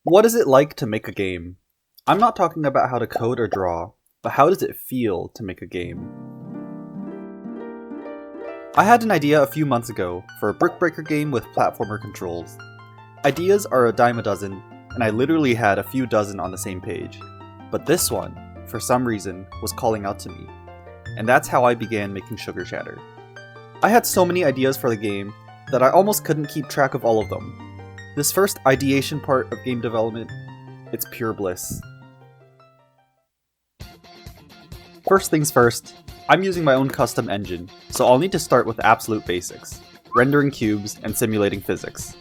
What is it like to make a game? I'm not talking about how to code or draw, but how does it feel to make a game? I had an idea a few months ago for a brick breaker game with platformer controls. Ideas are a dime a dozen, and I literally had a few dozen on the same page. But this one, for some reason, was calling out to me. And that's how I began making Sugar Shatter. I had so many ideas for the game that I almost couldn't keep track of all of them. This first ideation part of game development, it's pure bliss. First things first, I'm using my own custom engine, so I'll need to start with absolute basics, rendering cubes and simulating physics.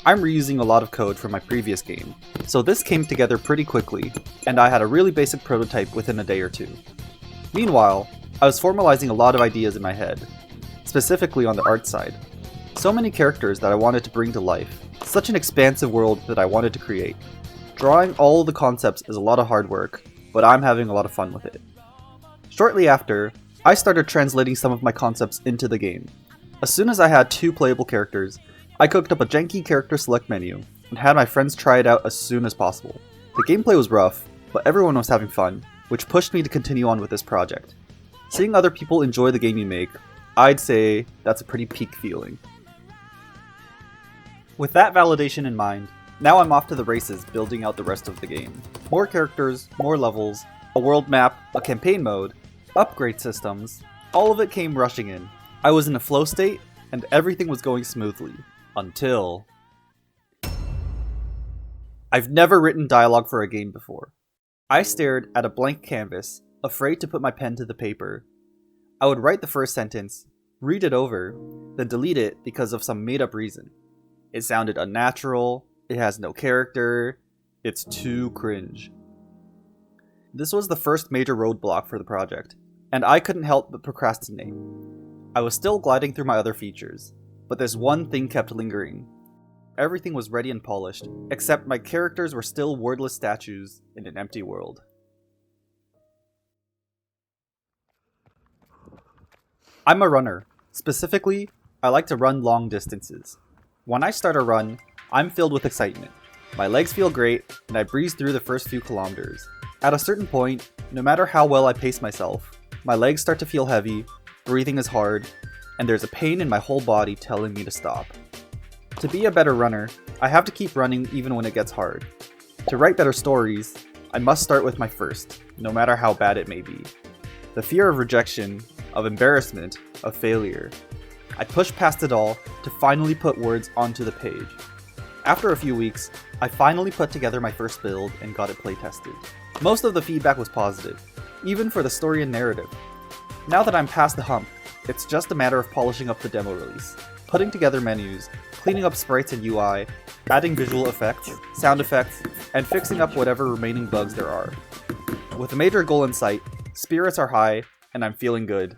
I'm reusing a lot of code from my previous game, so this came together pretty quickly, and I had a really basic prototype within a day or two. Meanwhile, I was formalizing a lot of ideas in my head, specifically on the art side. So many characters that I wanted to bring to life, such an expansive world that I wanted to create. Drawing all the concepts is a lot of hard work, but I'm having a lot of fun with it. Shortly after, I started translating some of my concepts into the game. As soon as I had 2 playable characters, I cooked up a janky character select menu, and had my friends try it out as soon as possible. The gameplay was rough, but everyone was having fun, which pushed me to continue on with this project. Seeing other people enjoy the game you make, I'd say that's a pretty peak feeling. With that validation in mind, now I'm off to the races building out the rest of the game. More characters, more levels, a world map, a campaign mode, upgrade systems, all of it came rushing in. I was in a flow state, and everything was going smoothly. Until... I've never written dialogue for a game before. I stared at a blank canvas, afraid to put my pen to the paper. I would write the first sentence, read it over, then delete it because of some made-up reason. It sounded unnatural, it has no character, it's too cringe. This was the first major roadblock for the project, and I couldn't help but procrastinate. I was still gliding through my other features, but this one thing kept lingering. Everything was ready and polished, except my characters were still wordless statues in an empty world. I'm a runner. Specifically, I like to run long distances. When I start a run, I'm filled with excitement. My legs feel great, and I breeze through the first few kilometers. At a certain point, no matter how well I pace myself, my legs start to feel heavy, breathing is hard, and there's a pain in my whole body telling me to stop. To be a better runner, I have to keep running even when it gets hard. To write better stories, I must start with my first, no matter how bad it may be. The fear of rejection, of embarrassment, of failure. I pushed past it all to finally put words onto the page. After a few weeks, I finally put together my first build and got it playtested. Most of the feedback was positive, even for the story and narrative. Now that I'm past the hump, it's just a matter of polishing up the demo release, putting together menus, cleaning up sprites and UI, adding visual effects, sound effects, and fixing up whatever remaining bugs there are. With a major goal in sight, spirits are high, and I'm feeling good.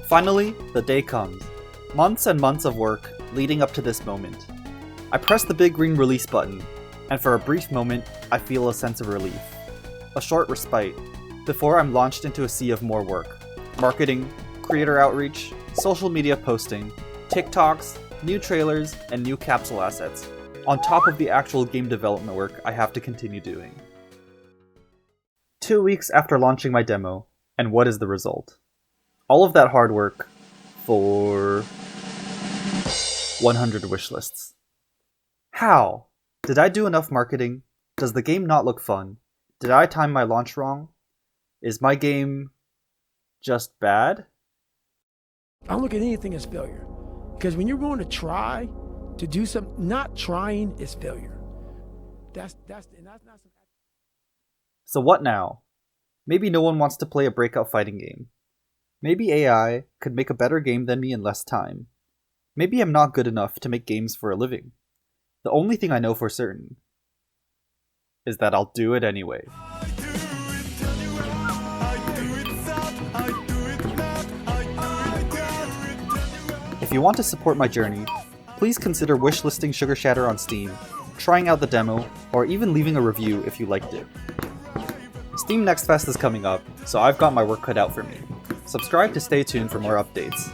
Finally, the day comes. Months and months of work leading up to this moment. I press the big green release button, and for a brief moment, I feel a sense of relief. A short respite, before I'm launched into a sea of more work. Marketing, creator outreach, social media posting, TikToks, new trailers, and new capsule assets, on top of the actual game development work I have to continue doing. 2 weeks after launching my demo, and what is the result? All of that hard work for 100 wishlists. How? Did I do enough marketing? Does the game not look fun? Did I time my launch wrong? Is my game just bad? I don't look at anything as failure. Because when you're going to try to do something, not trying is failure. That's not some... So what now? Maybe no one wants to play a breakout fighting game. Maybe AI could make a better game than me in less time. Maybe I'm not good enough to make games for a living. The only thing I know for certain is that I'll do it anyway. If you want to support my journey, please consider wishlisting Sugar Shatter on Steam, trying out the demo, or even leaving a review if you liked it. Steam Next Fest is coming up, so I've got my work cut out for me. Subscribe to stay tuned for more updates.